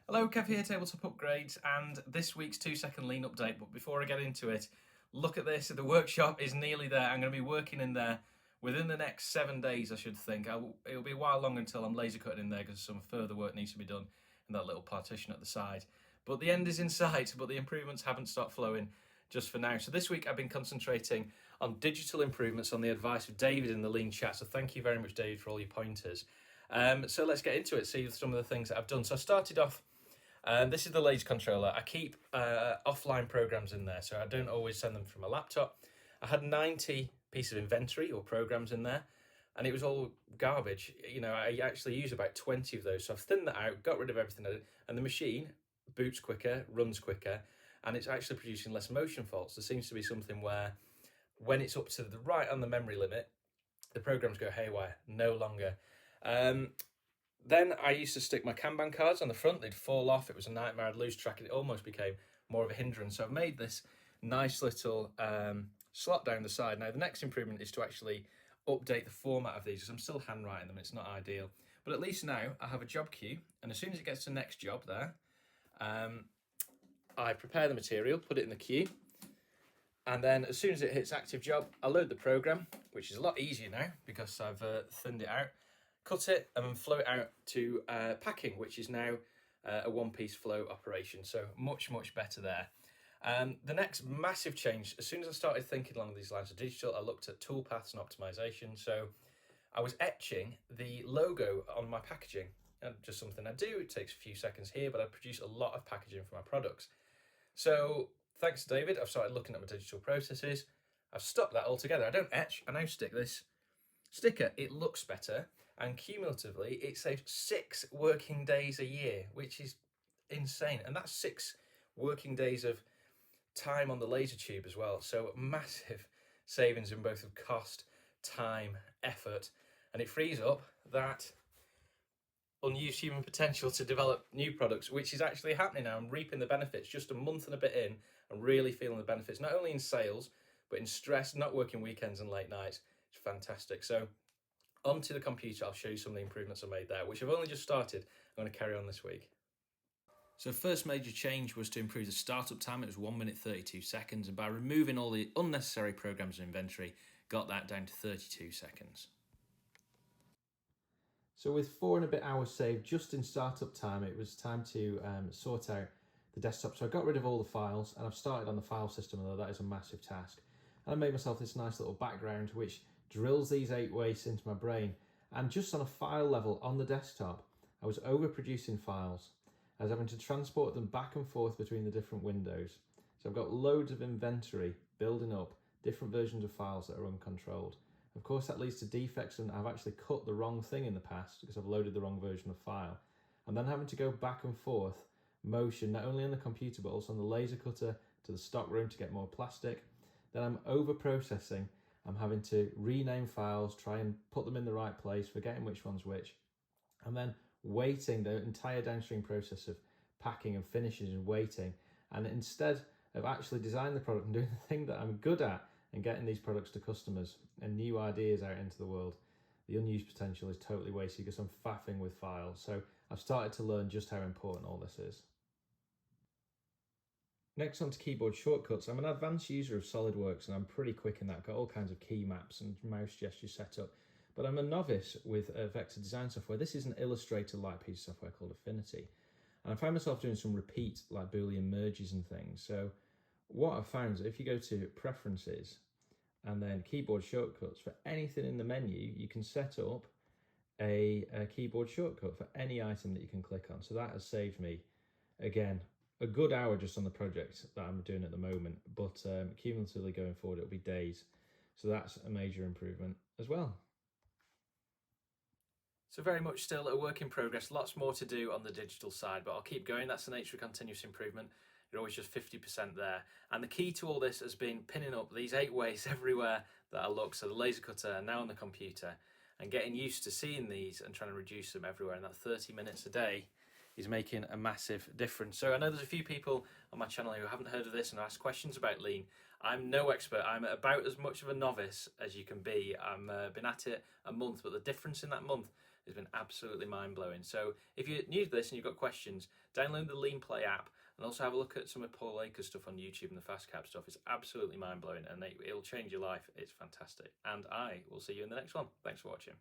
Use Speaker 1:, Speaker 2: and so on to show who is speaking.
Speaker 1: Hello, Kev here, Tabletop Upgrades, and this week's 2-second lean update. But before I get into it, look at this. The workshop is nearly there. I'm going to be working in there within the next 7 days, I should think. It'll be a while longer until I'm laser cutting in there because some further work needs to be done in that little partition at the side. But the end is in sight, but the improvements haven't stopped flowing just for now. So this week I've been concentrating on digital improvements on the advice of David in the Lean chat. So thank you very much, David, for all your pointers. So let's get into it, see some of the things that I've done. So I started off. This is the laser controller. I keep offline programs in there, so I don't always send them from a laptop. I had 90 pieces of inventory or programs in there, and it was all garbage. You know, I actually use about 20 of those, so I've thinned that out, got rid of everything, and the machine boots quicker, runs quicker, and it's actually producing less motion faults. There seems to be something where when it's up to the right on the memory limit, the programs go haywire, no longer. Then I used to stick my Kanban cards on the front. They'd fall off. It was a nightmare. I'd lose track. It almost became more of a hindrance. So I've made this nice little slot down the side. Now, the next improvement is to actually update the format of these because I'm still handwriting them. It's not ideal. But at least now I have a job queue. And as soon as it gets to the next job there, I prepare the material, put it in the queue. And then as soon as it hits active job, I load the program, which is a lot easier now because I've thinned it out. Cut it and then flow it out to packing, which is now a one-piece flow operation. So much, much better there. The next massive change, as soon as I started thinking along these lines of digital, I looked at toolpaths and optimization. So I was etching the logo on my packaging. And just something I do. It takes a few seconds here, but I produce a lot of packaging for my products. So thanks to David, I've started looking at my digital processes. I've stopped that altogether. I don't etch. I now stick this sticker. It looks better, and cumulatively it saves 6 working days a year, which is insane. And that's 6 working days of time on the laser tube as well. So massive savings in both of cost, time, effort, and it frees up that unused human potential to develop new products, which is actually happening now. I'm reaping the benefits just a month and a bit in. I'm really feeling the benefits, not only in sales, but in stress, not working weekends and late nights. It's fantastic. So onto the computer, I'll show you some of the improvements I made there, which I've only just started. I'm going to carry on this week. So first major change was to improve the startup time. It was 1 minute 32 seconds, and by removing all the unnecessary programs and inventory, got that down to 32 seconds. So with 4 and a bit hours saved just in startup time, it was time to sort out the desktop. So I got rid of all the files and I've started on the file system, although that is a massive task. And I made myself this nice little background which drills these 8 wastes into my brain. And just on a file level on the desktop, I was overproducing files. I was having to transport them back and forth between the different windows. So I've got loads of inventory building up, different versions of files that are uncontrolled. Of course, that leads to defects, and I've actually cut the wrong thing in the past because I've loaded the wrong version of file. And then having to go back and forth motion, not only on the computer, but also on the laser cutter to the stock room to get more plastic. Then I'm over processing. I'm having to rename files, try and put them in the right place, forgetting which one's which. And then waiting, the entire downstream process of packing and finishing and waiting. And instead of actually designing the product and doing the thing that I'm good at, and getting these products to customers and new ideas out into the world, the unused potential is totally wasted because I'm faffing with files. So I've started to learn just how important all this is. Next on to keyboard shortcuts. I'm an advanced user of SolidWorks and I'm pretty quick in that. I've got all kinds of key maps and mouse gestures set up, but I'm a novice with vector design software. This is an Illustrator-like piece of software called Affinity. And I find myself doing some repeat, like Boolean merges and things. So what I've found is if you go to Preferences and then Keyboard Shortcuts, for anything in the menu, you can set up a keyboard shortcut for any item that you can click on. So that has saved me, again, a good hour just on the project that I'm doing at the moment, but cumulatively going forward, it'll be days. So that's a major improvement as well. So very much still a work in progress, lots more to do on the digital side, but I'll keep going. That's the nature of continuous improvement. You're always just 50% there. And the key to all this has been pinning up these 8 ways everywhere that I look. So the laser cutter now on the computer, and getting used to seeing these and trying to reduce them everywhere. And that 30 minutes a day is making a massive difference. So I know there's a few people on my channel who haven't heard of this and ask questions about lean. I'm no expert. I'm about as much of a novice as you can be. I've been at it a month, but the difference in that month has been absolutely mind-blowing. So if you're new to this and you've got questions, download the Lean Play app and also have a look at some of Paul Akers' stuff on YouTube and the Fast Cap stuff. It's absolutely mind-blowing and it'll change your life. It's fantastic. And I will see you in the next one. Thanks for watching.